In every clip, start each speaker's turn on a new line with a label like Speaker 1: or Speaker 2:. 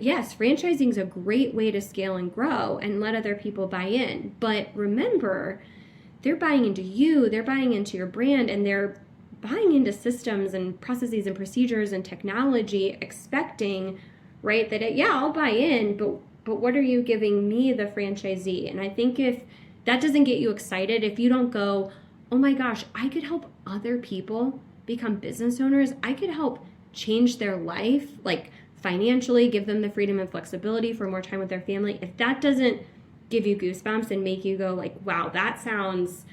Speaker 1: Yes, franchising is a great way to scale and grow and let other people buy in. But remember, they're buying into you, they're buying into your brand, and they're buying into systems and processes and procedures and technology, expecting, right, that yeah, I'll buy in, but what are you giving me, the franchisee? And I think if that doesn't get you excited, if you don't go, oh my gosh, I could help other people become business owners, I could help change their life, like financially, give them the freedom and flexibility for more time with their family. If that doesn't give you goosebumps and make you go like, wow, that sounds,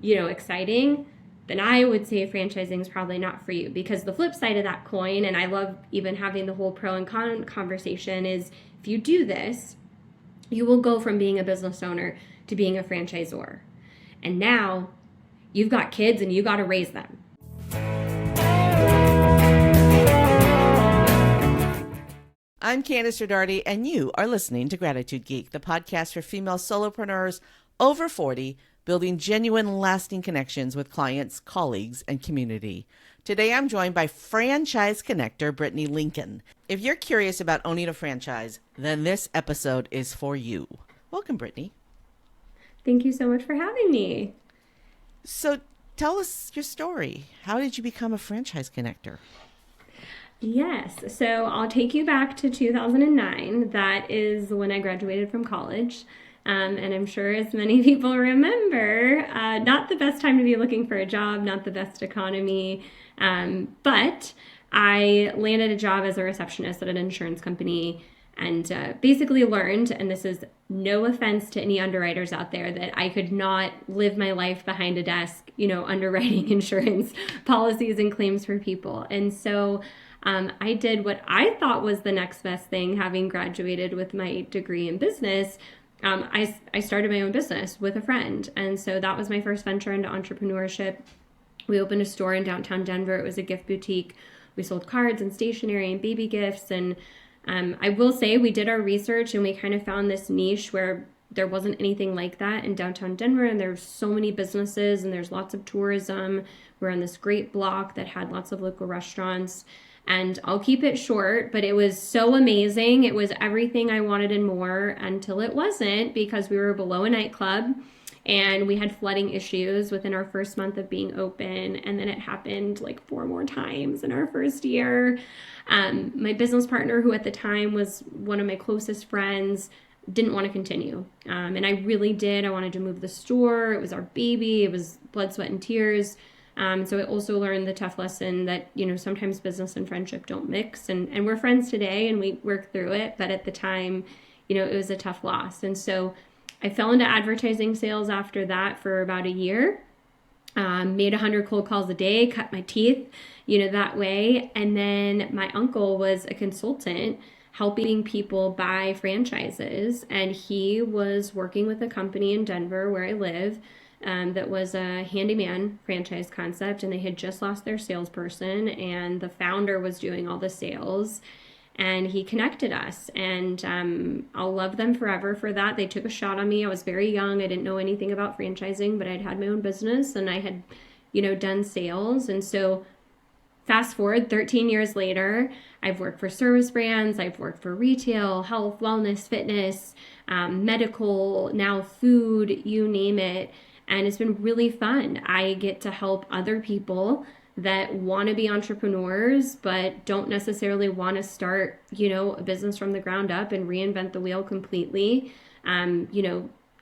Speaker 1: exciting, then I would say franchising is probably not for you. Because the flip side of that coin, and I love even having the whole pro and con conversation, is if you do this, you will go from being a business owner to being a franchisor. And now you've got kids and you got to raise them.
Speaker 2: I'm Kandas Rodarte, and you are listening to Gratitude Geek, the podcast for female solopreneurs over 40, building genuine, lasting connections with clients, colleagues, and community. Today, I'm joined by franchise connector Brittney Lincoln. If you're curious about owning a franchise, then this episode is for you. Welcome, Brittney.
Speaker 1: Thank you so much for having me.
Speaker 2: So tell us your story. How did you become a franchise connector?
Speaker 1: Yes. So I'll take you back to 2009. That is when I graduated from college. And I'm sure as many people remember, not the best time to be looking for a job, not the best economy. But I landed a job as a receptionist at an insurance company and basically learned, and this is no offense to any underwriters out there, that I could not live my life behind a desk, underwriting insurance policies and claims for people. And so I did what I thought was the next best thing, having graduated with my degree in business. I started my own business with a friend. And so that was my first venture into entrepreneurship. We opened a store in downtown Denver. It was a gift boutique. We sold cards and stationery and baby gifts. And I will say we did our research and we kind of found this niche where there wasn't anything like that in downtown Denver. And there's so many businesses and there's lots of tourism. We're on this great block that had lots of local restaurants. And I'll keep it short, but it was so amazing. It was everything I wanted and more until it wasn't, because we were below a nightclub and we had flooding issues within our first month of being open. And then it happened like 4 more times in our first year. My business partner, who at the time was one of my closest friends, didn't want to continue. And I really did. I wanted to move the store. It was our baby. It was blood, sweat, and tears. So I also learned the tough lesson that, sometimes business and friendship don't mix, and we're friends today and we work through it. But at the time, it was a tough loss. And so I fell into advertising sales after that for about a year, made 100 cold calls a day, cut my teeth, that way. And then my uncle was a consultant helping people buy franchises. And he was working with a company in Denver where I live, that was a handyman franchise concept, and they had just lost their salesperson, and the founder was doing all the sales, and he connected us, and I'll love them forever for that. They took a shot on me. I was very young. I didn't know anything about franchising, but I'd had my own business and I had, done sales. And so fast forward 13 years later, I've worked for service brands. I've worked for retail, health, wellness, fitness, medical, now food, you name it. And it's been really fun. I get to help other people that want to be entrepreneurs, but don't necessarily want to start, a business from the ground up and reinvent the wheel completely.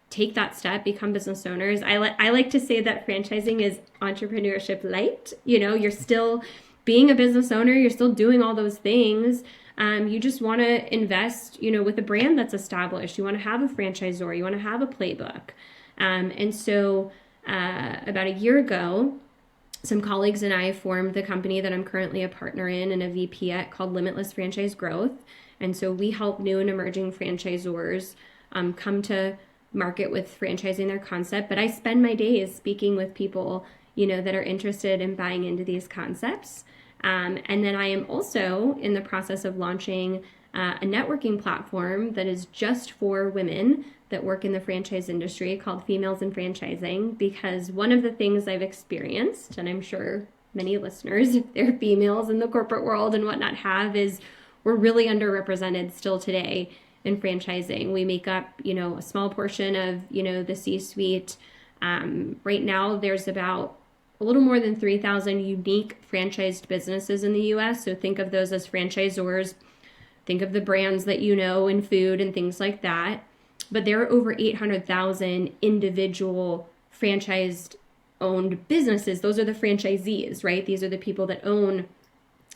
Speaker 1: Take that step, become business owners. I like to say that franchising is entrepreneurship light. You're still being a business owner. You're still doing all those things. You just want to invest, with a brand that's established. You want to have a franchisor. You want to have a playbook. And so about a year ago, some colleagues and I formed the company that I'm currently a partner in and a VP at, called Limitless Franchise Growth. And so we help new and emerging franchisors come to market with franchising their concept. But I spend my days speaking with people, that are interested in buying into these concepts. And then I am also in the process of launching a networking platform that is just for women that work in the franchise industry, called Females in Franchising, because one of the things I've experienced, and I'm sure many listeners, if they're females in the corporate world and whatnot, have, is we're really underrepresented still today in franchising. We make up, a small portion of, the C-suite. Right now, there's about a little more than 3,000 unique franchised businesses in the U.S. So think of those as franchisors. Think of the brands that in food and things like that. But there are over 800,000 individual franchised owned businesses. Those are the franchisees, right? These are the people that own,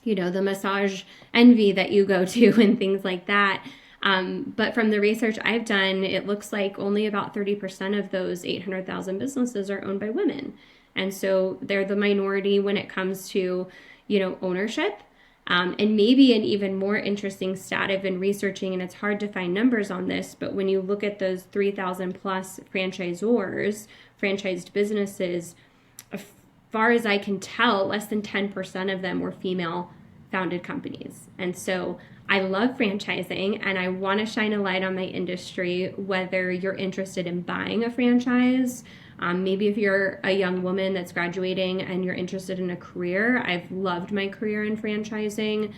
Speaker 1: the Massage Envy that you go to and things like that. But from the research I've done, it looks like only about 30% of those 800,000 businesses are owned by women. And so they're the minority when it comes to, ownership. And maybe an even more interesting stat I've been researching, and it's hard to find numbers on this, but when you look at those 3,000 plus franchisors, franchised businesses, as far as I can tell, less than 10% of them were female founded companies. And so I love franchising and I want to shine a light on my industry, whether you're interested in buying a franchise. Maybe if you're a young woman that's graduating and you're interested in a career, I've loved my career in franchising.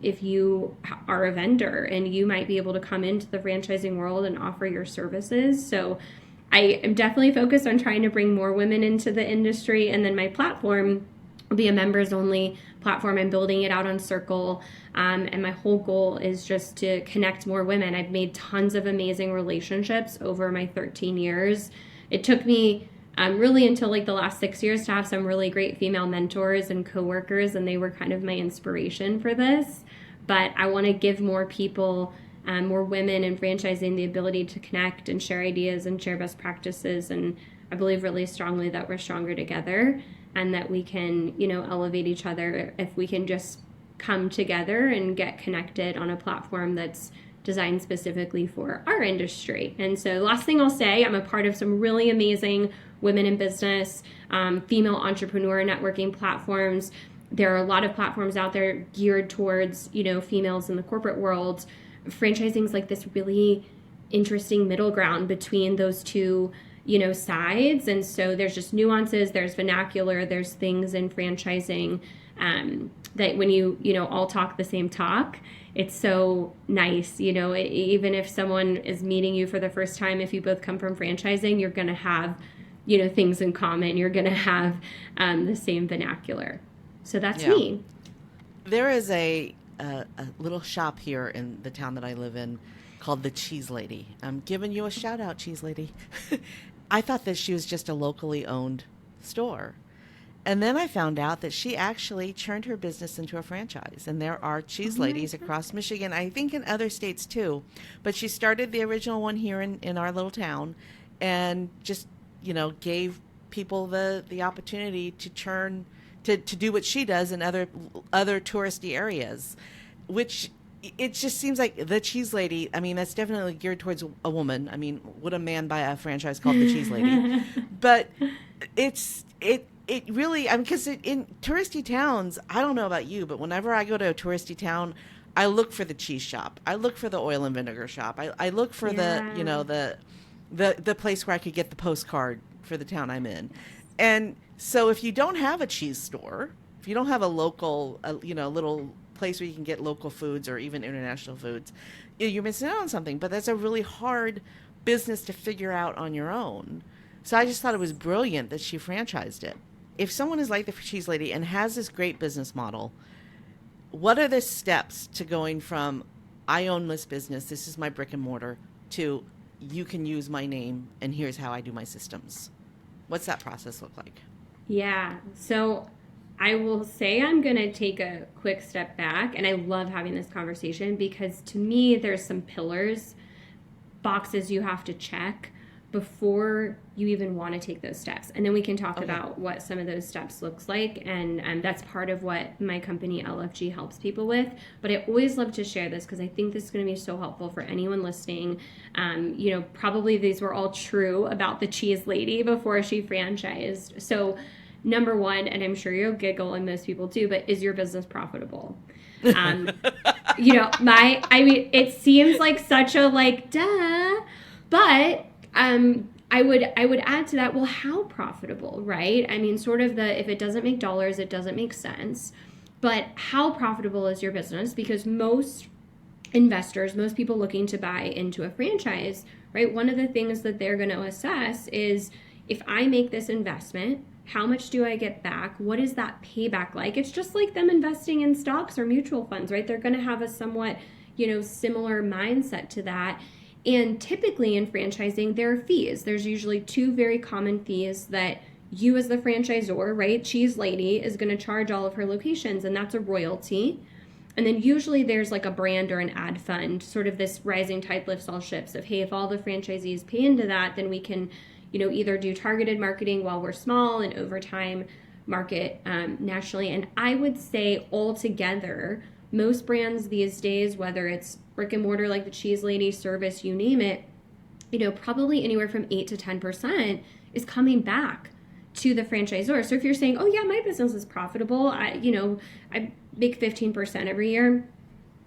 Speaker 1: If you are a vendor and you might be able to come into the franchising world and offer your services. So I am definitely focused on trying to bring more women into the industry. And then my platform will be a members only platform. I'm building it out on Circle. And my whole goal is just to connect more women. I've made tons of amazing relationships over my 13 years. It took me really until like the last 6 years to have some really great female mentors and coworkers, and they were kind of my inspiration for this. But I want to give more people, more women in franchising, the ability to connect and share ideas and share best practices. And I believe really strongly that we're stronger together and that we can, elevate each other if we can just come together and get connected on a platform that's designed specifically for our industry. And so last thing I'll say, I'm a part of some really amazing women in business, female entrepreneur networking platforms. There are a lot of platforms out there geared towards, females in the corporate world. Franchising is like this really interesting middle ground between those two, sides. And so there's just nuances, there's vernacular, there's things in franchising that when you all talk the same talk, it's so nice, even if someone is meeting you for the first time, if you both come from franchising, you're going to have, things in common. You're going to have the same vernacular. So that's me.
Speaker 2: There is a little shop here in the town that I live in called the Cheese Lady. I'm giving you a shout out, Cheese Lady. I thought that she was just a locally owned store. And then I found out that she actually turned her business into a franchise. And there are cheese ladies across Michigan, I think in other states too. But she started the original one here in our little town and just, gave people the opportunity to turn to do what she does in other touristy areas, which it just seems like the Cheese Lady, I mean, that's definitely geared towards a woman. I mean, would a man buy a franchise called the Cheese Lady? But it really, because in touristy towns, I don't know about you, but whenever I go to a touristy town, I look for the cheese shop. I look for the oil and vinegar shop. I look for the place where I could get the postcard for the town I'm in. And so if you don't have a cheese store, if you don't have a local, little place where you can get local foods or even international foods, you're missing out on something. But that's a really hard business to figure out on your own. So I just thought it was brilliant that she franchised it. If someone is like the Cheese Lady and has this great business model, what are the steps to going from I own this business, this is my brick and mortar, to you can use my name and here's how I do my systems? What's that process look like?
Speaker 1: Yeah. So I will say I'm going to take a quick step back, and I love having this conversation because to me there's some pillars, boxes you have to check before you even want to take those steps. And then we can talk about what some of those steps looks like. And that's part of what my company LFG helps people with. But I always love to share this because I think this is going to be so helpful for anyone listening. Probably these were all true about the Cheese Lady before she franchised. So number one, and I'm sure you'll giggle and most people do, but is your business profitable? It seems like such a duh, but I would add to that, well, how profitable, right? I mean, sort of if it doesn't make dollars, it doesn't make sense. But how profitable is your business? Because most investors, most people looking to buy into a franchise, right? One of the things that they're going to assess is, if I make this investment, how much do I get back? What is that payback like? It's just like them investing in stocks or mutual funds, right? They're going to have a somewhat, similar mindset to that. And typically in franchising, there are fees. There's usually two very common fees that you as the franchisor, right, Cheese Lady, is going to charge all of her locations, and that's a royalty. And then usually there's like a brand or an ad fund, sort of this rising tide lifts all ships of, hey, if all the franchisees pay into that, then we can, either do targeted marketing while we're small and over time market nationally. And I would say altogether, most brands these days, whether it's brick and mortar like the Cheese Lady, service, you name it, probably anywhere from 8 to 10% is coming back to the franchisor. So if you're saying, oh yeah, my business is profitable, I make 15% every year.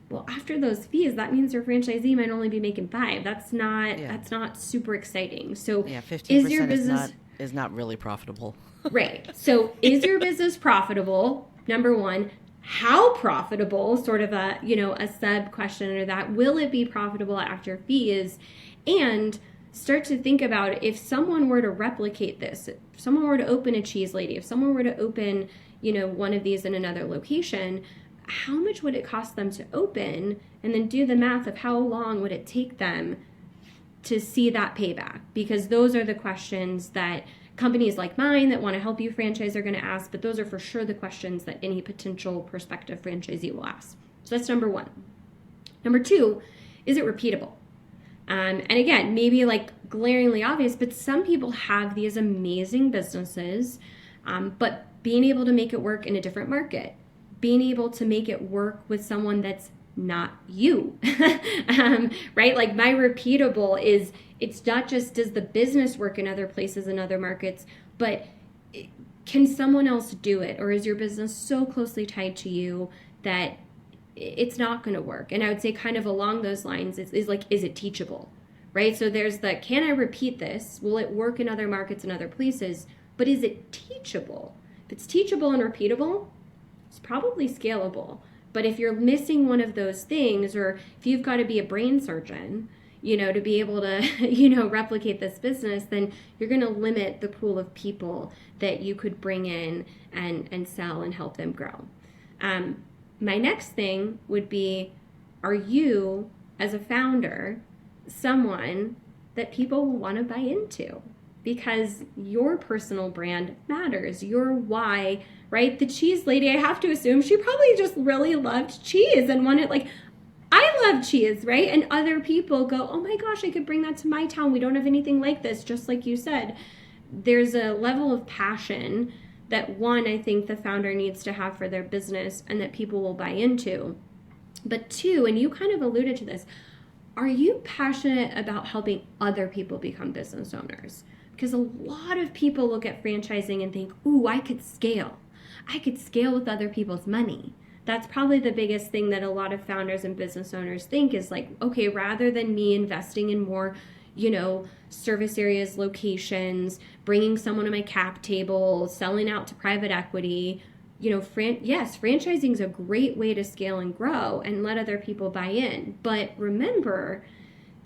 Speaker 1: Well, after those fees, that means your franchisee might only be making 5. That's not super exciting. So
Speaker 2: 15%
Speaker 1: is your business
Speaker 2: is not really profitable.
Speaker 1: Right. So is your business profitable? Number one. How profitable? Sort of a sub question under that. Will it be profitable after fees? And start to think about, if someone were to replicate this, if someone were to open a Cheese Lady, if someone were to open, one of these in another location, how much would it cost them to open? And then do the math of how long would it take them to see that payback? Because those are the questions that companies like mine that want to help you franchise are going to ask, but those are for sure the questions that any potential prospective franchisee will ask. So that's number one. Number two, is it repeatable? And again, maybe like glaringly obvious, but some people have these amazing businesses, but being able to make it work in a different market, being able to make it work with someone that's not you, right? Like my repeatable is, it's not just does the business work in other places and other markets, but can someone else do it? Or is your business so closely tied to you that it's not going to work? And I would say kind of along those lines is like, is it teachable, right? So there's the, can I repeat this? Will it work in other markets and other places? But is it teachable? If it's teachable and repeatable, it's probably scalable. But if you're missing one of those things, or if you've got to be a brain surgeon, to be able to, replicate this business, then you're going to limit the pool of people that you could bring in and sell and help them grow. My next thing would be, are you, as a founder, someone that people will want to buy into? Because your personal brand matters, your why, right? The Cheese Lady, I have to assume she probably just really loved cheese and wanted, like, I love cheese, right? And other people go, oh my gosh, I could bring that to my town. We don't have anything like this. Just like you said, there's a level of passion that, one, I think the founder needs to have for their business and that people will buy into. But two, and you kind of alluded to this, are you passionate about helping other people become business owners? Because a lot of people look at franchising and think, ooh, I could scale. I could scale with other people's money. That's probably the biggest thing that a lot of founders and business owners think is like, okay, rather than me investing in more, service areas, locations, bringing someone to my cap table, selling out to private equity, franchising is a great way to scale and grow and let other people buy in. But remember,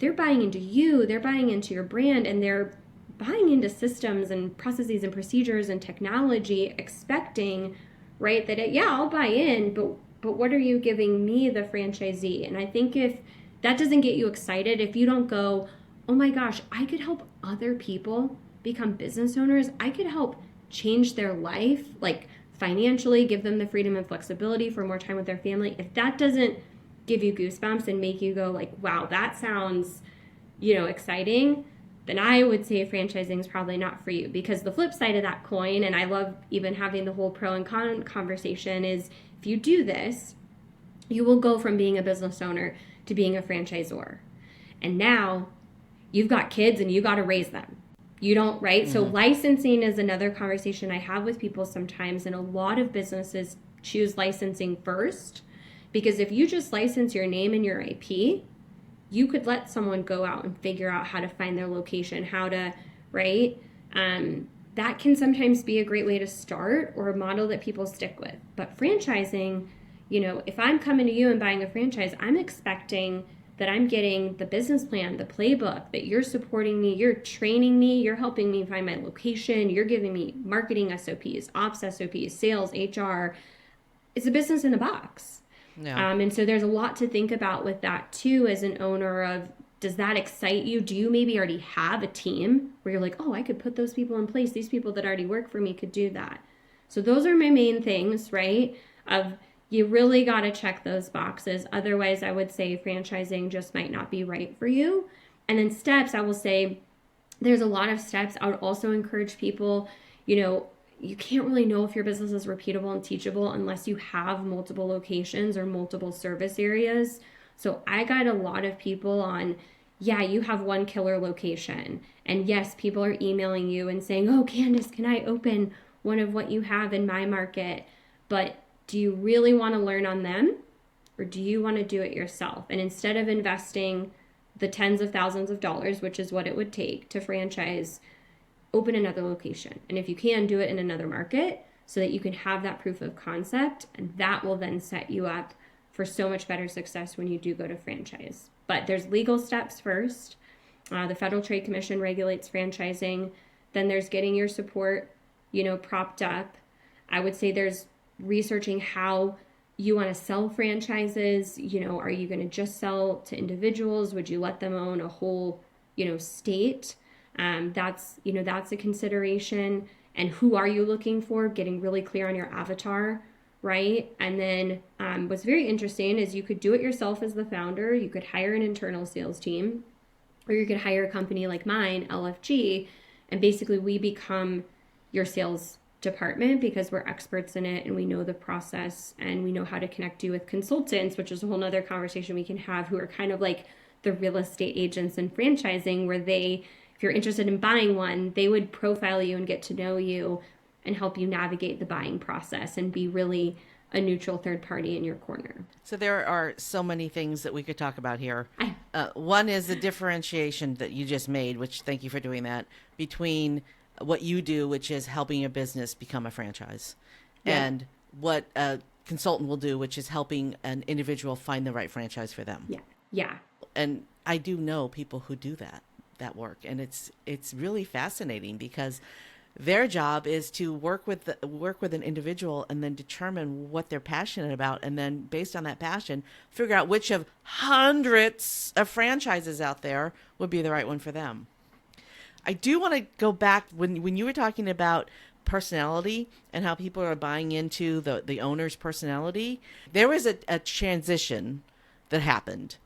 Speaker 1: they're buying into you, they're buying into your brand, and they're buying into systems and processes and procedures and technology, expecting, right, that I'll buy in, but what are you giving me, the franchisee? And I think if that doesn't get you excited, if you don't go, oh my gosh, I could help other people become business owners, I could help change their life, like financially, give them the freedom and flexibility for more time with their family, if that doesn't give you goosebumps and make you go like, wow, that sounds, exciting, then I would say franchising is probably not for you. Because the flip side of that coin, and I love even having the whole pro and con conversation, is if you do this, you will go from being a business owner to being a franchisor. And now you've got kids and you got to raise them. You don't, right? Mm-hmm. So licensing is another conversation I have with people sometimes, and a lot of businesses choose licensing first, because if you just license your name and your IP, you could let someone go out and figure out how to find their location, how to, right? that can sometimes be a great way to start or a model that people stick with. But franchising, if I'm coming to you and buying a franchise, I'm expecting that I'm getting the business plan, the playbook, that you're supporting me, you're training me, you're helping me find my location, you're giving me marketing SOPs, ops SOPs, sales, HR. It's a business in a box.
Speaker 2: Yeah.
Speaker 1: And so there's a lot to think about with that too as an owner of, does that excite you? Do you maybe already have a team where you're like, oh, I could put those people in place. These people that already work for me could do that. So those are my main things, right? Of you really got to check those boxes. Otherwise, I would say franchising just might not be right for you. And then steps, I will say there's a lot of steps. I would also encourage people, you can't really know if your business is repeatable and teachable unless you have multiple locations or multiple service areas. So I got a lot of people on, yeah, you have one killer location. And yes, people are emailing you and saying, oh, Kandas, can I open one of what you have in my market? But do you really want to learn on them, or do you want to do it yourself? And instead of investing the tens of thousands of dollars, which is what it would take to franchise, open another location. And if you can, do it in another market so that you can have that proof of concept, and that will then set you up for so much better success when you do go to franchise. But there's legal steps first. The Federal Trade Commission regulates franchising. Then there's getting your support, propped up. I would say there's researching how you want to sell franchises. Are you going to just sell to individuals? Would you let them own a whole, state? That's a consideration. And who are you looking for? Getting really clear on your avatar, right? And then what's very interesting is you could do it yourself as the founder. You could hire an internal sales team, or you could hire a company like mine, LFG, and basically we become your sales department because we're experts in it and we know the process and we know how to connect you with consultants, which is a whole nother conversation we can have, who are kind of like the real estate agents in franchising, where if you're interested in buying one, they would profile you and get to know you and help you navigate the buying process and be really a neutral third party in your corner.
Speaker 2: So there are so many things that we could talk about here. One is the differentiation that you just made, which thank you for doing that, between what you do, which is helping a business become a franchise, and what a consultant will do, which is helping an individual find the right franchise for them.
Speaker 1: Yeah.
Speaker 2: And I do know people who do that work, and it's really fascinating because their job is to work with an individual and then determine what they're passionate about, and then based on that passion, figure out which of hundreds of franchises out there would be the right one for them. I do want to go back when you were talking about personality and how people are buying into the owner's personality. There was a transition that happened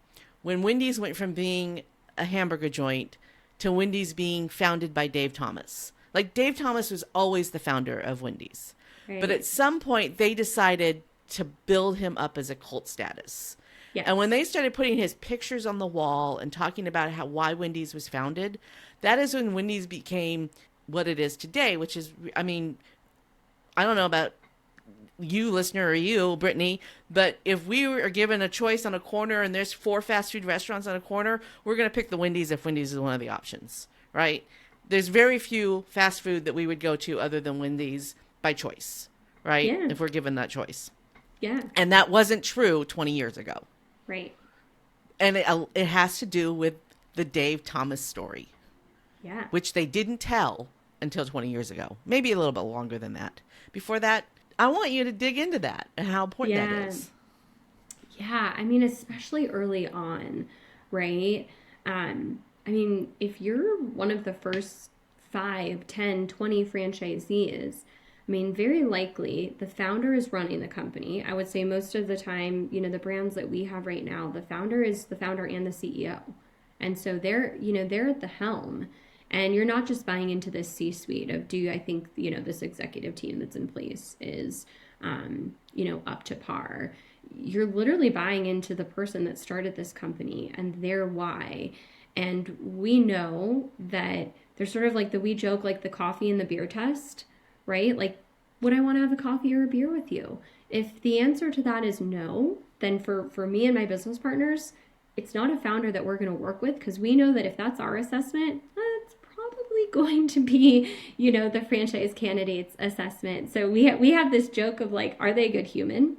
Speaker 2: when Wendy's went from being a hamburger joint to Wendy's being founded by Dave Thomas. Like, Dave Thomas was always the founder of Wendy's. Right. But at some point they decided to build him up as a cult status. Yes. And when they started putting his pictures on the wall and talking about why Wendy's was founded, that is when Wendy's became what it is today, which is, I don't know about you, listener, or you, Brittney, but if we are given a choice on a corner and there's 4 fast food restaurants on a corner, we're going to pick the Wendy's if Wendy's is one of the options, right? There's very few fast food that we would go to other than Wendy's by choice, right? Yeah. If we're given that choice.
Speaker 1: Yeah.
Speaker 2: And that wasn't true 20 years ago.
Speaker 1: Right.
Speaker 2: And it has to do with the Dave Thomas story.
Speaker 1: Yeah.
Speaker 2: Which they didn't tell until 20 years ago. Maybe a little bit longer than that. Before that, I want you to dig into that and how important that is.
Speaker 1: Yeah. Especially early on, right? If you're one of the first 5, 10, 20 franchisees, very likely the founder is running the company. I would say most of the time, the brands that we have right now, the founder is the founder and the CEO. And so they're at the helm. And you're not just buying into this C-suite of, I think, this executive team that's in place is, up to par. You're literally buying into the person that started this company and their why. And we know that there's sort of like we joke, like the coffee and the beer test, right? Like, would I want to have a coffee or a beer with you? If the answer to that is no, then for me and my business partners, it's not a founder that we're going to work with, because we know that if that's our assessment, it's probably going to be, the franchise candidates assessment. So we have this joke of like, are they a good human?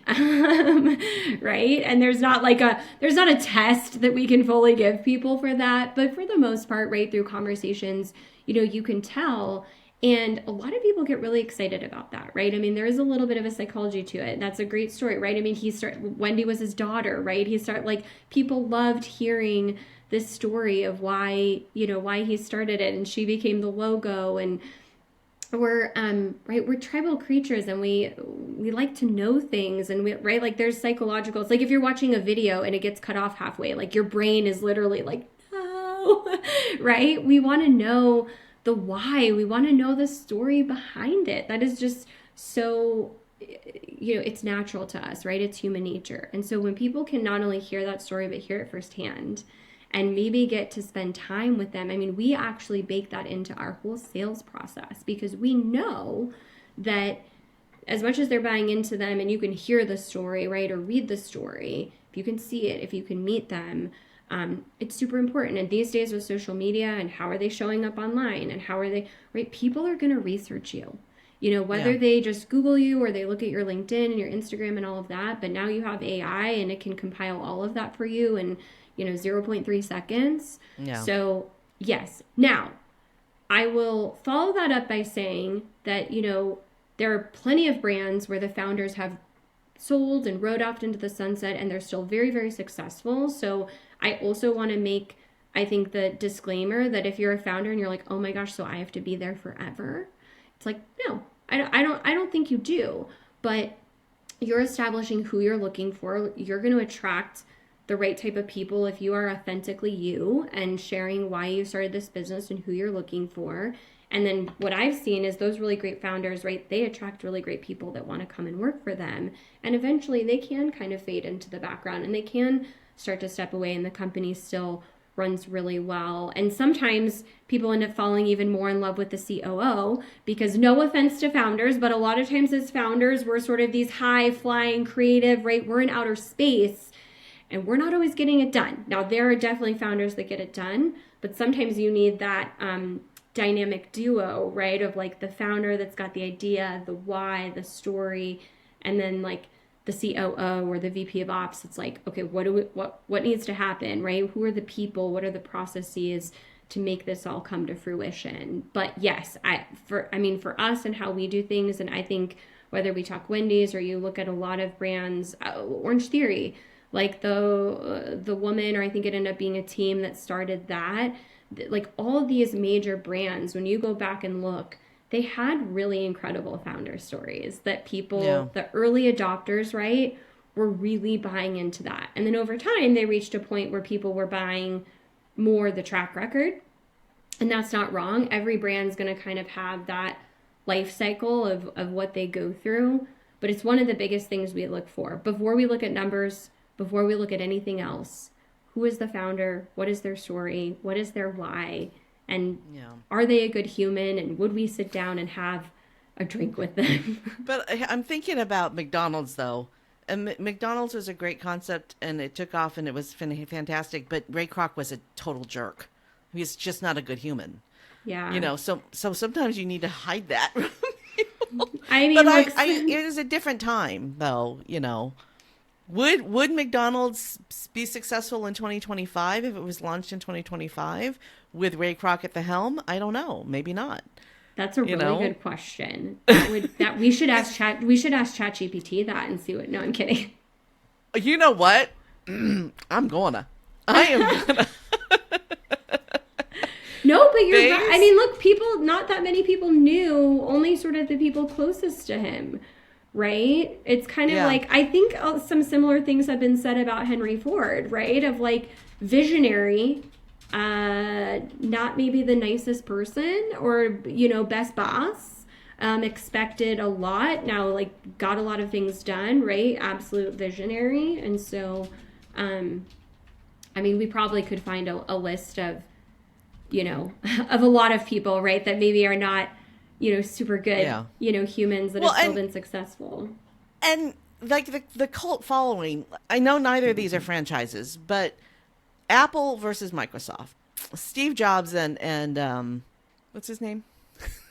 Speaker 1: Right? And there's not a test that we can fully give people for that. But for the most part, right, through conversations, you can tell. And a lot of people get really excited about that, right? I mean, there is a little bit of a psychology to it. That's a great story, right? I mean, Wendy was his daughter, right? People loved hearing this story of why he started it, and she became the logo. And we're tribal creatures, and we like to know things, and there's psychological. It's like if you're watching a video and it gets cut off halfway, like your brain is literally like, no, right? We want to know the why. We want to know the story behind it. That is just so, it's natural to us, right? It's human nature. And so when people can not only hear that story, but hear it firsthand and maybe get to spend time with them. I mean, we actually bake that into our whole sales process, because we know that as much as they're buying into them and you can hear the story, right, or read the story, if you can see it, if you can meet them, it's super important. And these days with social media and how are they showing up online and how are they, right? People are going to research you, whether they just Google you or they look at your LinkedIn and your Instagram and all of that. But now you have AI and it can compile all of that for you in, 0.3 seconds. Yeah. So yes. Now I will follow that up by saying that, there are plenty of brands where the founders have sold and rode off into the sunset and they're still very, very successful. So I also want to make, I think, the disclaimer that if you're a founder and you're like, oh my gosh, so I have to be there forever. It's like, no, I don't think you do, but you're establishing who you're looking for. You're going to attract the right type of people if you are authentically you and sharing why you started this business and who you're looking for. And then what I've seen is those really great founders, right, they attract really great people that want to come and work for them. And eventually they can kind of fade into the background and they can start to step away and the company still runs really well. And sometimes people end up falling even more in love with the COO because, no offense to founders, but a lot of times as founders, we're sort of these high flying creative, right? We're in outer space and we're not always getting it done. Now, there are definitely founders that get it done, but sometimes you need that dynamic duo, right? Of like the founder that's got the idea, the why, the story, and then like the COO or the VP of Ops. It's like, okay, what needs to happen, right? Who are the people? What are the processes to make this all come to fruition? But yes, for us and how we do things, and I think whether we talk Wendy's or you look at a lot of brands, Orange Theory, like the woman, or I think it ended up being a team that started that, like all of these major brands, when you go back and look, they had really incredible founder stories that people, the early adopters, right, were really buying into that. And then over time, they reached a point where people were buying more the track record. And that's not wrong. Every brand's going to kind of have that life cycle of what they go through. But it's one of the biggest things we look for. Before we look at numbers, before we look at anything else, who is the founder? What is their story? What is their why? And are they a good human? And would we sit down and have a drink with them?
Speaker 2: But I'm thinking about McDonald's, though. And McDonald's was a great concept, and it took off, and it was fantastic. But Ray Kroc was a total jerk. He's just not a good human. Yeah. So sometimes you need to hide that.
Speaker 1: I mean,
Speaker 2: but it is a different time, though. Would McDonald's be successful in 2025 if it was launched in 2025 with Ray Kroc at the helm? I don't know. Maybe not.
Speaker 1: That's a really good question. We should ask ChatGPT that and see what. No, I'm kidding.
Speaker 2: You know what? I am gonna.
Speaker 1: No, but you're right. I mean, look, not that many people knew. Only sort of the people closest to him. Right? It's kind of like, I think some similar things have been said about Henry Ford, right? Of like visionary, not maybe the nicest person or, best boss, expected a lot. Now, like, got a lot of things done, right? Absolute visionary. And so, we probably could find a list of, of a lot of people, right? That maybe are not, super good, humans that have still been successful.
Speaker 2: And like the cult following, I know neither of these are franchises, but Apple versus Microsoft, Steve Jobs and What's his name?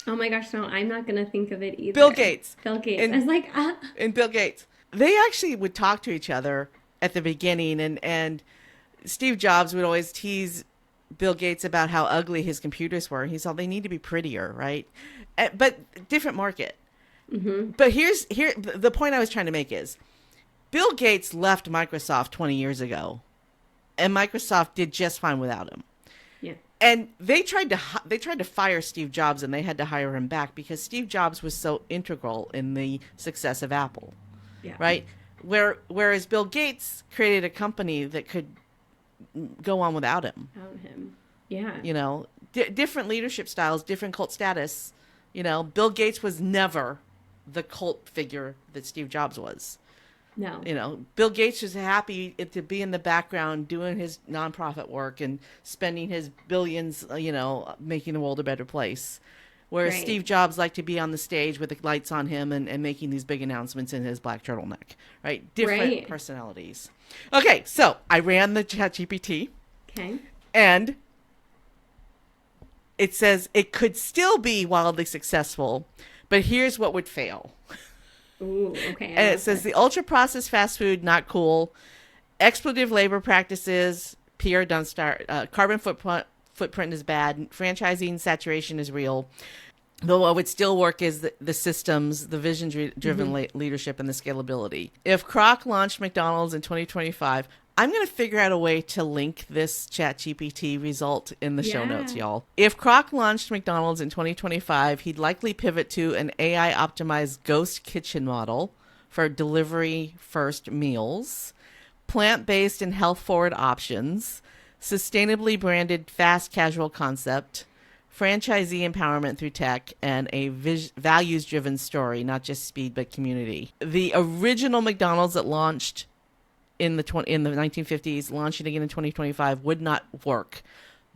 Speaker 1: Oh my gosh, no, I'm not going to think of it either.
Speaker 2: Bill Gates.
Speaker 1: Bill Gates.
Speaker 2: And,
Speaker 1: I was like,
Speaker 2: and Bill Gates. They actually would talk to each other at the beginning, and Steve Jobs would always tease Bill Gates about how ugly his computers were. He said they need to be prettier, right? But different market.
Speaker 1: Mm-hmm.
Speaker 2: But here the point I was trying to make is Bill Gates left Microsoft 20 years ago, and Microsoft did just fine without him.
Speaker 1: Yeah.
Speaker 2: And they tried to fire Steve Jobs, and they had to hire him back because Steve Jobs was so integral in the success of Apple.
Speaker 1: Yeah.
Speaker 2: Right? Whereas Bill Gates created a company that could go on without him.
Speaker 1: Without him. Yeah.
Speaker 2: You know, different leadership styles, different cult status. You know, Bill Gates was never the cult figure that Steve Jobs was.
Speaker 1: No.
Speaker 2: You know, Bill Gates was happy to be in the background doing his nonprofit work and spending his billions, you know, making the world a better place. Whereas
Speaker 1: Right.
Speaker 2: Steve Jobs liked to be on the stage with the lights on him and making these big announcements in his black turtleneck, right? Different
Speaker 1: Right.
Speaker 2: personalities. Okay, so I ran the ChatGPT,
Speaker 1: Okay.
Speaker 2: and it says it could still be wildly successful, but here's what would fail.
Speaker 1: Ooh, okay.
Speaker 2: And it says the ultra-processed fast food, not cool. Exploitative labor practices, PR don't start. Carbon footprint is bad. Franchising saturation is real. But what would still work is the systems, the vision-driven leadership, and the scalability. If Kroc launched McDonald's in 2025, I'm going to figure out a way to link this ChatGPT result in the show notes, y'all. If Kroc launched McDonald's in 2025, he'd likely pivot to an AI-optimized ghost kitchen model for delivery-first meals, plant-based and health-forward options, sustainably branded fast casual concept, franchisee empowerment through tech, and a values-driven story, not just speed but community. The original McDonald's that launched in the 1950s, launching again in 2025 would not work,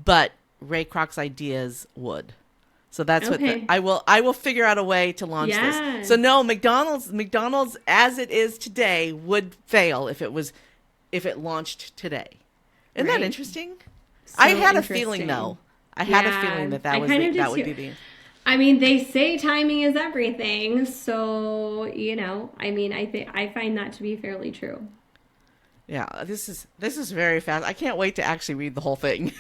Speaker 2: but Ray Kroc's ideas would. So that's
Speaker 1: Okay.
Speaker 2: what I will figure out a way to launch this. So no, McDonald's as it is today would fail if it launched today. Isn't that interesting?
Speaker 1: So
Speaker 2: I had a
Speaker 1: interesting.
Speaker 2: feeling though. I had a feeling that would be the.
Speaker 1: I mean, they say timing is everything, so you know. I mean, I find that to be fairly true.
Speaker 2: Yeah, this is very fast. I can't wait to actually read the whole thing.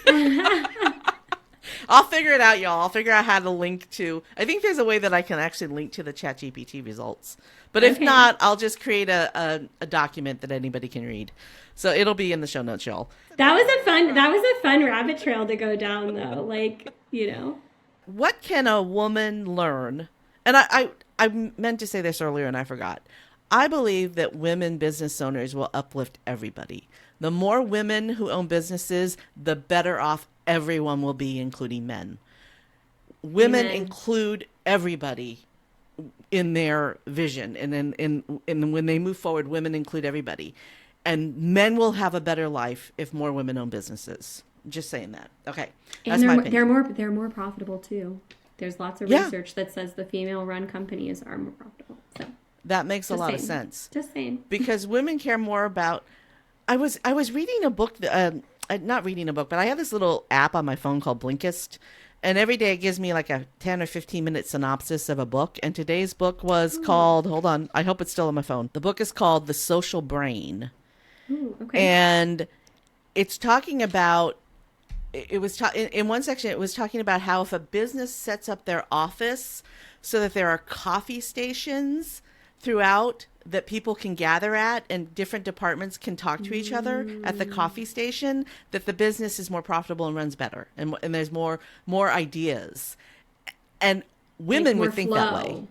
Speaker 2: I'll figure it out, y'all. I'll figure out how to link to. I think there's a way that I can actually link to the ChatGPT results. But if not, I'll just create a document that anybody can read. So it'll be in the show notes, y'all.
Speaker 1: That was a fun rabbit trail to go down, though. Like, you know.
Speaker 2: What can a woman learn? And I meant to say this earlier and I forgot. I believe that women business owners will uplift everybody. The more women who own businesses, the better off everyone will be, including men. Women include everybody in their vision. And then when they move forward, women include everybody. And men will have a better life if more women own businesses. Just saying that. Okay. That's my opinion.
Speaker 1: They're more profitable too. There's lots of research that says the female-run companies are more profitable. So
Speaker 2: that makes a lot of sense.
Speaker 1: Just saying.
Speaker 2: Because women care more about. I was reading a book. Not reading a book, but I have this little app on my phone called Blinkist, and every day it gives me like a 10 or 15-minute synopsis of a book. And today's book was called. Hold on, I hope it's still on my phone. The book is called The Social Brain.
Speaker 1: Ooh, okay.
Speaker 2: And it's talking about. In one section, it was talking about how if a business sets up their office so that there are coffee stations throughout that people can gather at and different departments can talk to each other at the coffee station, that the business is more profitable and runs better. And there's more ideas. And women would think that way.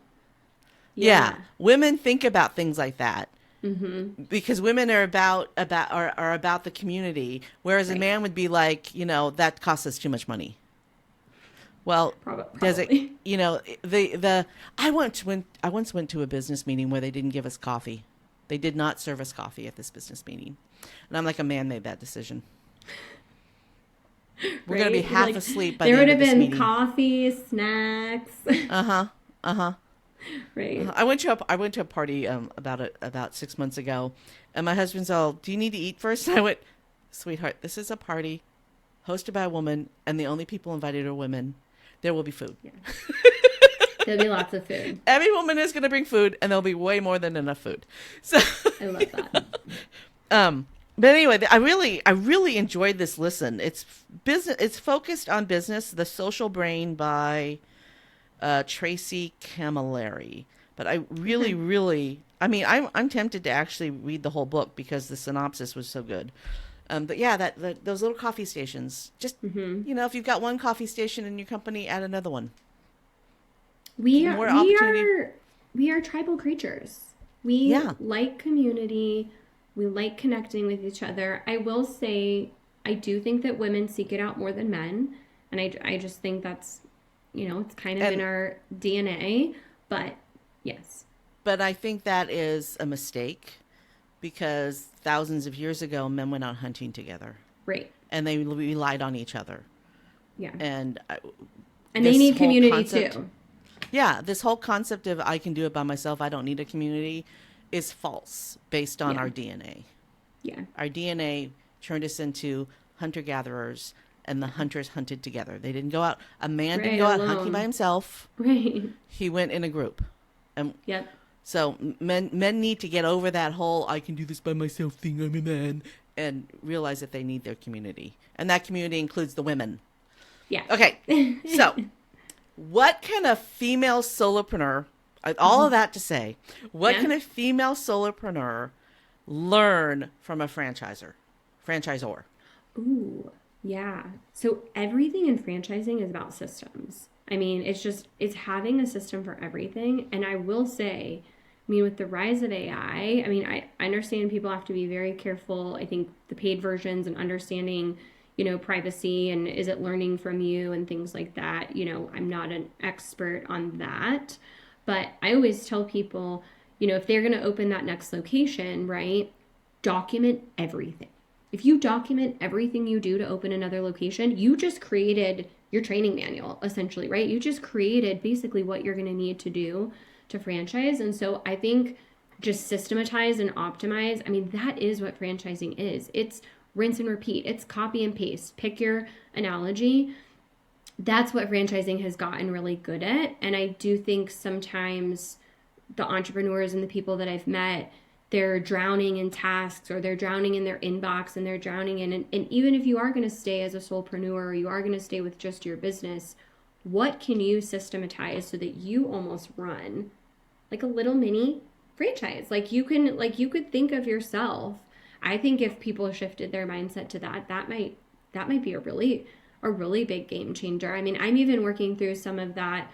Speaker 2: Yeah. Women think about things like that. Mm-hmm. Because women are about the community, whereas a man would be like, you know, that costs us too much money. Well,
Speaker 1: Probably.
Speaker 2: Does it? You know, I once went to a business meeting where they didn't give us coffee. They did not serve us coffee at this business meeting, and I'm like, a man made that decision. We're gonna be half asleep by the end of this meeting.
Speaker 1: There would have been coffee, snacks. Right.
Speaker 2: I went to a party about 6 months ago, and my husband's all, "Do you need to eat first?" And I went, "Sweetheart, this is a party hosted by a woman, and the only people invited are women. there will be food.
Speaker 1: Yeah. There'll be lots of food.
Speaker 2: Every woman is going to bring food, and there'll be way more than enough food. So
Speaker 1: I love that.
Speaker 2: But anyway, I really enjoyed this listen. It's business. It's focused on business. The Social Brain by Tracy Camilleri. But I really, I mean, I'm tempted to actually read the whole book because the synopsis was so good. But yeah, those little coffee stations. Just if you've got one coffee station in your company, add another one.
Speaker 1: We are tribal creatures. We like community. We like connecting with each other. I will say, I do think that women seek it out more than men. And I just think that's, it's kind of in our DNA. But yes.
Speaker 2: But I think that is a mistake because thousands of years ago, men went out hunting together.
Speaker 1: Right.
Speaker 2: And they relied on each other.
Speaker 1: Yeah.
Speaker 2: And
Speaker 1: they need community too.
Speaker 2: Yeah, this whole concept of I can do it by myself, I don't need a community, is false based on our DNA.
Speaker 1: Yeah.
Speaker 2: Our DNA turned us into hunter-gatherers, and the hunters hunted together. They didn't go out. A man didn't go out hunting by himself.
Speaker 1: Right.
Speaker 2: He went in a group.
Speaker 1: Yep.
Speaker 2: So men need to get over that whole I can do this by myself thing, I'm a man, and realize that they need their community. And that community includes the women.
Speaker 1: Yeah.
Speaker 2: Okay, so what can a female solopreneur, all of that to say, what can a female solopreneur learn from a franchisor?
Speaker 1: Ooh, yeah. So everything in franchising is about systems. I mean, it's having a system for everything. And I will say, with the rise of AI, I understand people have to be very careful. I think the paid versions and understanding privacy and is it learning from you and things like that. I'm not an expert on that, but I always tell people, if they're going to open that next location, right, document everything. If you document everything you do to open another location, you just created your training manual, essentially, right? You just created basically what you're going to need to do to franchise. And so I think just systematize and optimize. That is what franchising is. It's rinse and repeat. It's copy and paste. Pick your analogy. That's what franchising has gotten really good at. And I do think sometimes the entrepreneurs and the people that I've met, they're drowning in tasks or they're drowning in their inbox and they're drowning in, and even if you are going to stay as a solopreneur or you are going to stay with just your business, what can you systematize so that you almost run like a little mini franchise? You could think of yourself. I think if people shifted their mindset to that might be a really big game changer. I'm even working through some of that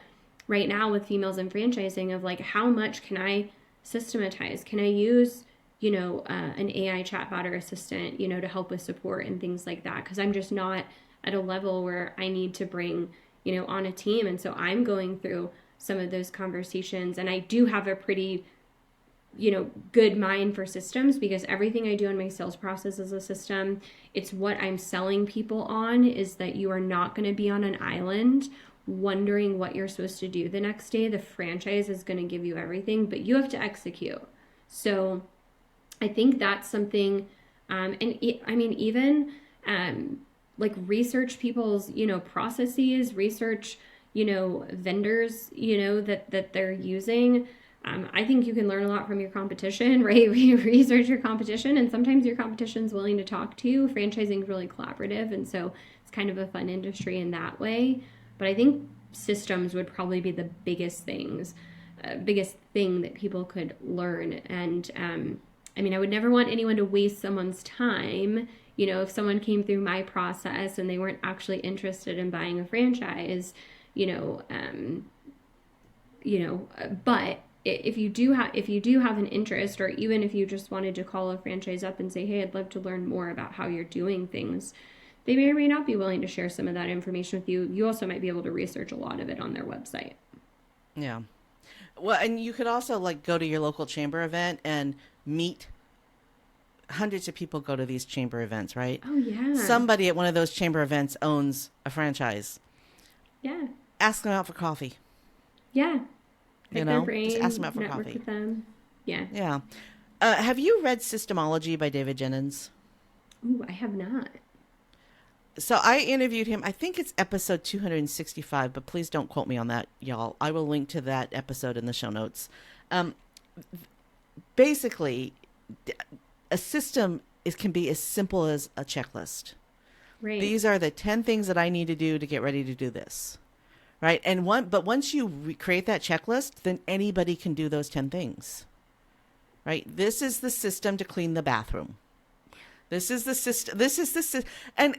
Speaker 1: right now with females in franchising of how much can I systematize? Can I use, an AI chatbot or assistant, to help with support and things like that? Because I'm just not at a level where I need to bring, on a team. And so I'm going through some of those conversations, and I do have a pretty good mind for systems because everything I do in my sales process is a system. It's what I'm selling people on is that you are not going to be on an island wondering what you're supposed to do the next day. The franchise is going to give you everything, but you have to execute. So I think that's something, even research people's, processes, research, vendors, that they're using. I think you can learn a lot from your competition, right? Research your competition, and sometimes your competition's willing to talk to you. Franchising is really collaborative, and so it's kind of a fun industry in that way. But I think systems would probably be the biggest thing that people could learn. And I would never want anyone to waste someone's time. If someone came through my process and they weren't actually interested in buying a franchise, but if you do have an interest, or even if you just wanted to call a franchise up and say, hey, I'd love to learn more about how you're doing things, they may or may not be willing to share some of that information with you. You also might be able to research a lot of it on their website.
Speaker 2: Yeah. Well, and you could also go to your local chamber event and meet hundreds of people. Go to these chamber events, right?
Speaker 1: Oh, yeah.
Speaker 2: Somebody at one of those chamber events owns a franchise.
Speaker 1: Yeah.
Speaker 2: Ask them out for coffee.
Speaker 1: Yeah. Pick their brain,
Speaker 2: just ask them out for
Speaker 1: network
Speaker 2: coffee.
Speaker 1: With them. Yeah.
Speaker 2: Yeah. Have you read Systemology by David Jennings?
Speaker 1: Ooh, I have not.
Speaker 2: So I interviewed him. I think it's episode 265, but please don't quote me on that, y'all. I will link to that episode in the show notes. Um, Basically, a system can be as simple as a checklist.
Speaker 1: Right.
Speaker 2: These are the 10 things that I need to do to get ready to do this. Right. But once you create that checklist, then anybody can do those 10 things. Right. This is the system to clean the bathroom. This is the system. And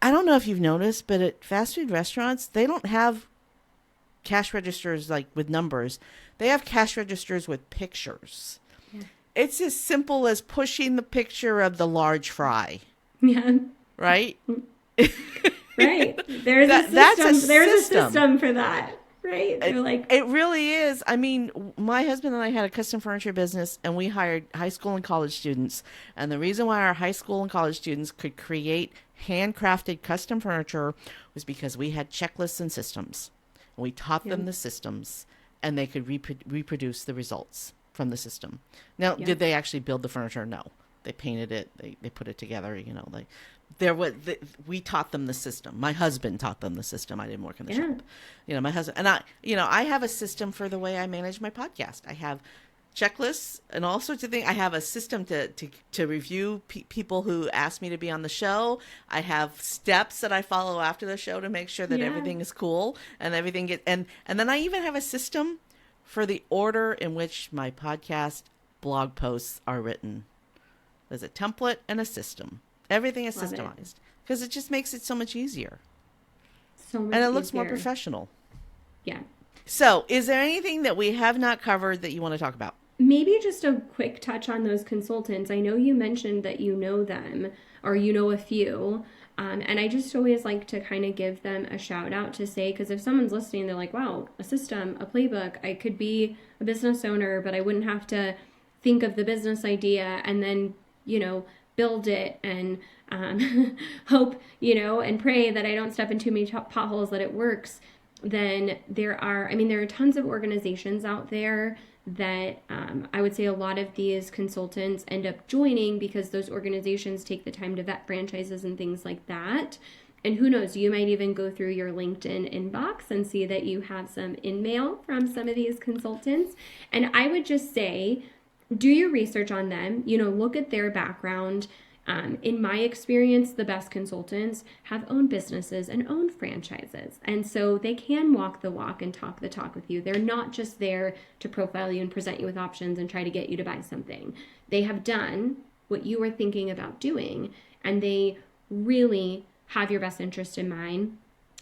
Speaker 2: I don't know if you've noticed, but at fast food restaurants, they don't have cash registers like with numbers. They have cash registers with pictures. Yeah. It's as simple as pushing the picture of the large fry.
Speaker 1: Yeah.
Speaker 2: Right?
Speaker 1: Right. There's a system. There's a system for that. Right.
Speaker 2: It really is. I mean, my husband and I had a custom furniture business, and we hired high school and college students. And the reason why our high school and college students could create handcrafted custom furniture was because we had checklists and systems. And we taught them the systems, and they could reproduce the results from the system. Now, did they actually build the furniture? No. They painted it. They put it together. We taught them the system. My husband taught them the system. I didn't work in the shop. My husband and I have a system for the way I manage my podcast. I have checklists and all sorts of things. I have a system to review people who ask me to be on the show. I have steps that I follow after the show to make sure that everything is cool and everything and then I even have a system for the order in which my podcast blog posts are written. There's a template and a system. Everything is systemized because it just makes it so much easier. And it looks more professional.
Speaker 1: Yeah.
Speaker 2: So is there anything that we have not covered that you want to talk about?
Speaker 1: Maybe just a quick touch on those consultants. I know you mentioned that you know them or you know a few. And I just always like to kind of give them a shout out to say, because if someone's listening, they're like, wow, a system, a playbook. I could be a business owner, but I wouldn't have to think of the business idea and then, build it and hope, and pray that I don't step into too many potholes, that it works. Then there are tons of organizations out there that I would say a lot of these consultants end up joining because those organizations take the time to vet franchises and things like that. And who knows, you might even go through your LinkedIn inbox and see that you have some in-mail from some of these consultants. And I would just say, do your research on them, look at their background. In my experience, the best consultants have owned businesses and owned franchises. And so they can walk the walk and talk the talk with you. They're not just there to profile you and present you with options and try to get you to buy something. They have done what you were thinking about doing, and they really have your best interest in mind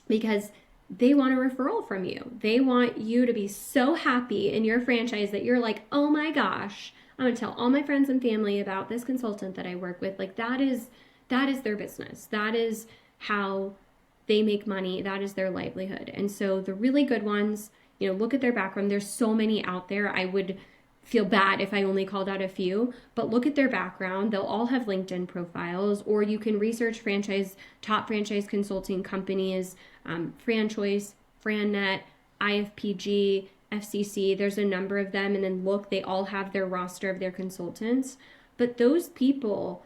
Speaker 1: because they want a referral from you. They want you to be so happy in your franchise that you're like, oh my gosh, I'm going to tell all my friends and family about this consultant that I work with. Like that is their business. That is how they make money. That is their livelihood. And so the really good ones, look at their background. There's so many out there. I would feel bad if I only called out a few, but look at their background. They'll all have LinkedIn profiles, or you can research top franchise consulting companies, FranChoice, FranNet, IFPG, FCC, there's a number of them, and then look, they all have their roster of their consultants. But those people,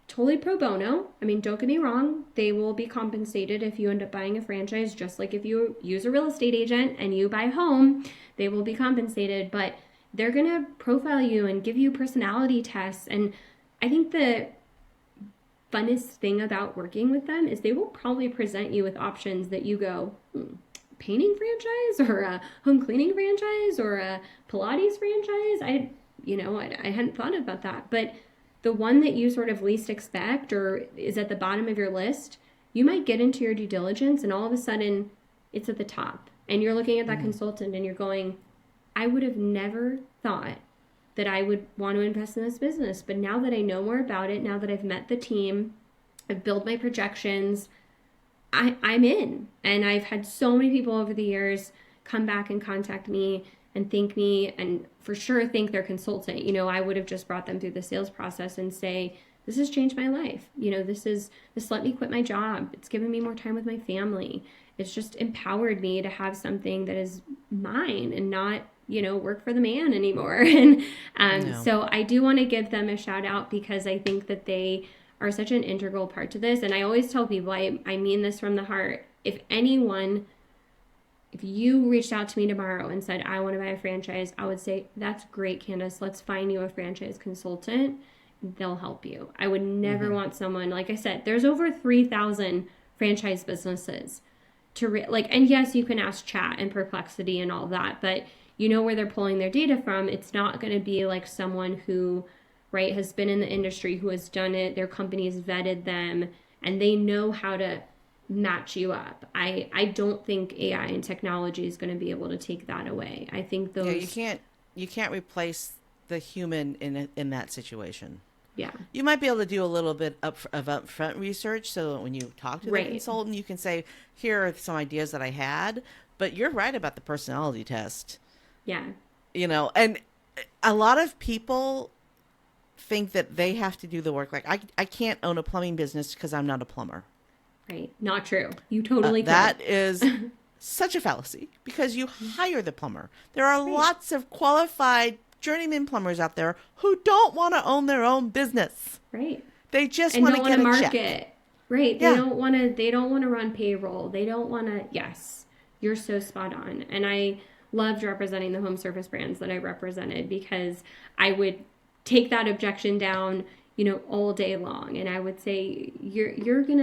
Speaker 1: totally pro bono. I mean, don't get me wrong, they will be compensated if you end up buying a franchise, just like if you use a real estate agent and you buy a home, they will be compensated, but they're going to profile you and give you personality tests. And I think the funnest thing about working with them is they will probably present you with options that you go, painting franchise or a home cleaning franchise or a Pilates franchise. I hadn't thought about that, but the one that you sort of least expect or is at the bottom of your list, you might get into your due diligence and all of a sudden it's at the top and you're looking at that consultant and you're going, I would have never thought that I would want to invest in this business. But now that I know more about it, now that I've met the team, I've built my projections, I'm in. And I've had so many people over the years come back and contact me and thank me and for sure thank their consultant. I would have just brought them through the sales process and say, this has changed my life. This let me quit my job. It's given me more time with my family. It's just empowered me to have something that is mine and not, work for the man anymore. And so I do want to give them a shout out because I think that they are such an integral part to this. And I always tell people, I mean this from the heart. If you reached out to me tomorrow and said, I want to buy a franchise, I would say, that's great, Kandas. Let's find you a franchise consultant. They'll help you. I would never want someone, like I said, there's over 3,000 franchise businesses and yes, you can ask Chat and Perplexity and all that, but you know where they're pulling their data from. It's not going to be like someone who, right, has been in the industry, who has done it, their company's vetted them, and they know how to match you up. I don't think AI and technology is going to be able to take that away. I think those...
Speaker 2: Yeah, you can't replace the human in that situation.
Speaker 1: Yeah.
Speaker 2: You might be able to do a little bit of upfront research, so when you talk to the
Speaker 1: Right.
Speaker 2: consultant, you can say, here are some ideas that I had, but you're right about the personality test.
Speaker 1: Yeah.
Speaker 2: You know, and a lot of people think that they have to do the work. Like, I can't own a plumbing business because I'm not a plumber.
Speaker 1: Right. Not true. You totally
Speaker 2: That
Speaker 1: could.
Speaker 2: is such a fallacy, because you hire the plumber. There are
Speaker 1: Right.
Speaker 2: lots of qualified journeyman plumbers out there who don't want to own their own business.
Speaker 1: Right.
Speaker 2: They just
Speaker 1: And
Speaker 2: want to
Speaker 1: don't
Speaker 2: get a
Speaker 1: want to
Speaker 2: check.
Speaker 1: market. Right.
Speaker 2: Yeah.
Speaker 1: They don't want to run payroll. They don't want to... Yes. You're so spot on. And I loved representing the home service brands that I represented, because I would take that objection down, all day long. And I would say, you're going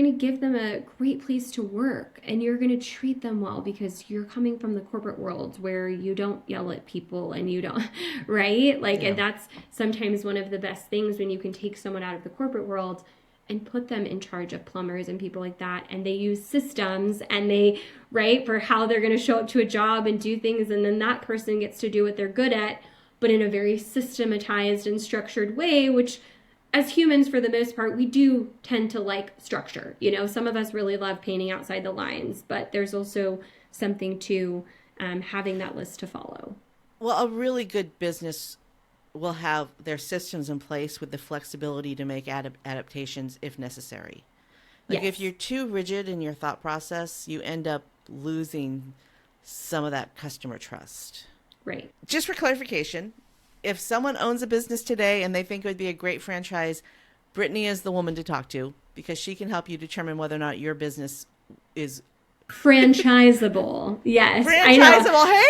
Speaker 1: to give them a great place to work, and you're going to treat them well, because you're coming from the corporate world where you don't yell at people and you don't, right? Like,
Speaker 2: Yeah.
Speaker 1: and that's sometimes one of the best things, when you can take someone out of the corporate world and put them in charge of plumbers and people like that. And they use systems and right, for how they're going to show up to a job and do things. And then that person gets to do what they're good at, but in a very systematized and structured way, which, as humans, for the most part, we do tend to like structure. Some of us really love painting outside the lines, but there's also something to having that list to follow.
Speaker 2: Well, a really good business will have their systems in place with the flexibility to make adaptations if necessary. Like,
Speaker 1: Yes.
Speaker 2: if you're too rigid in your thought process, you end up losing some of that customer trust.
Speaker 1: Right.
Speaker 2: Just for clarification, if someone owns a business today and they think it would be a great franchise, Brittney is the woman to talk to, because she can help you determine whether or not your business is
Speaker 1: franchisable. Yes.
Speaker 2: franchisable. Hey,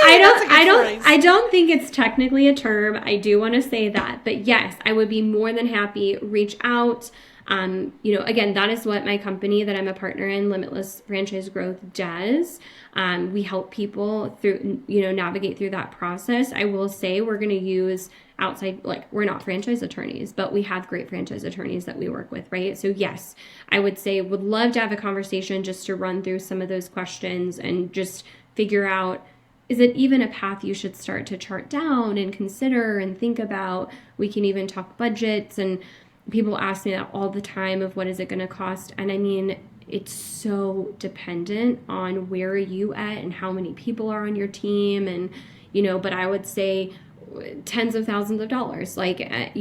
Speaker 1: I don't think it's technically a term. I do want to say that, but yes, I would be more than happy. Reach out. Again, that is what my company that I'm a partner in, Limitless Franchise Growth, does. We help people through, navigate through that process. I will say we're going to use outside, like, we're not franchise attorneys, but we have great franchise attorneys that we work with, right? So yes, I would say would love to have a conversation just to run through some of those questions and just figure out, is it even a path you should start to chart down and consider and think about? We can even talk budgets, and people ask me that all the time of what is it going to cost? And I mean, it's so dependent on where are you at and how many people are on your team. And, but I would say tens of thousands of dollars. Like, it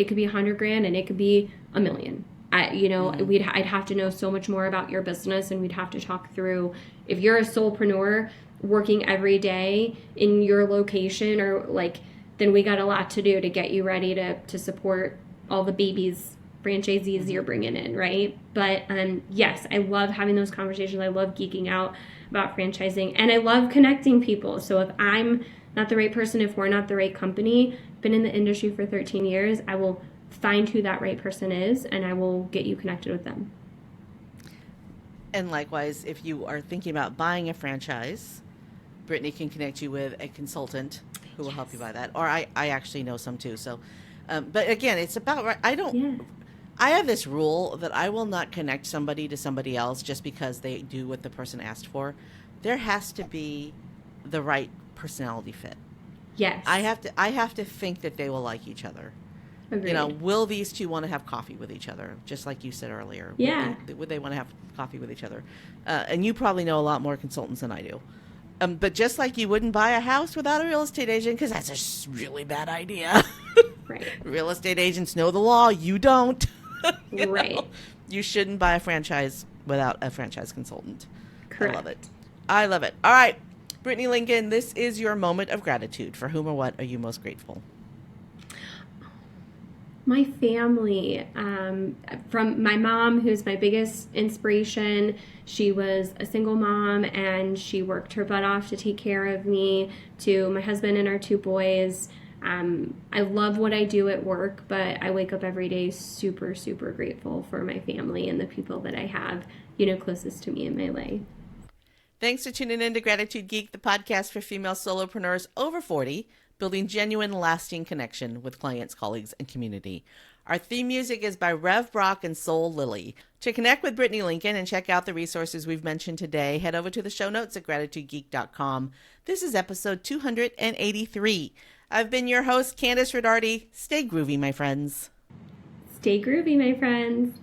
Speaker 1: could be $100,000 and it could be $1 million. I'd have to know so much more about your business, and we'd have to talk through, if you're a solopreneur working every day in your location, or then we got a lot to do to get you ready to support all the babies, franchisees you're bringing in, right? But yes, I love having those conversations. I love geeking out about franchising, and I love connecting people. So if I'm not the right person, if we're not the right company, been in the industry for 13 years, I will find who that right person is, and I will get you connected with them.
Speaker 2: And likewise, if you are thinking about buying a franchise, Brittney can connect you with a consultant who will help you buy that. Or I actually know some too. So, but again, it's about, I have this rule that I will not connect somebody to somebody else just because they do what the person asked for. There has to be the right personality fit.
Speaker 1: Yes.
Speaker 2: I have to think that they will like each other.
Speaker 1: Agreed.
Speaker 2: Will these two want to have coffee with each other? Just like you said earlier.
Speaker 1: Yeah.
Speaker 2: Would they want to have coffee with each other? And you probably know a lot more consultants than I do. But just like you wouldn't buy a house without a real estate agent, because that's a really bad idea.
Speaker 1: Right.
Speaker 2: Real estate agents know the law. You don't.
Speaker 1: Right.
Speaker 2: You shouldn't buy a franchise without a franchise consultant.
Speaker 1: Correct.
Speaker 2: I love it. All right. Brittney Lincoln, this is your moment of gratitude. For whom or what are you most grateful?
Speaker 1: My family, from my mom, who's my biggest inspiration. She was a single mom and she worked her butt off to take care of me, to my husband and our two boys. I love what I do at work, but I wake up every day super, super grateful for my family and the people that I have, closest to me in my life.
Speaker 2: Thanks for tuning in to Gratitude Geek, the podcast for female solopreneurs over 40, building genuine, lasting connection with clients, colleagues, and community. Our theme music is by Rev Brock and Soul Lily. To connect with Brittney Lincoln and check out the resources we've mentioned today, head over to the show notes at gratitudegeek.com. This is episode 283. I've been your host, Kandas Rodarte. Stay groovy, my friends.
Speaker 1: Stay groovy, my friends.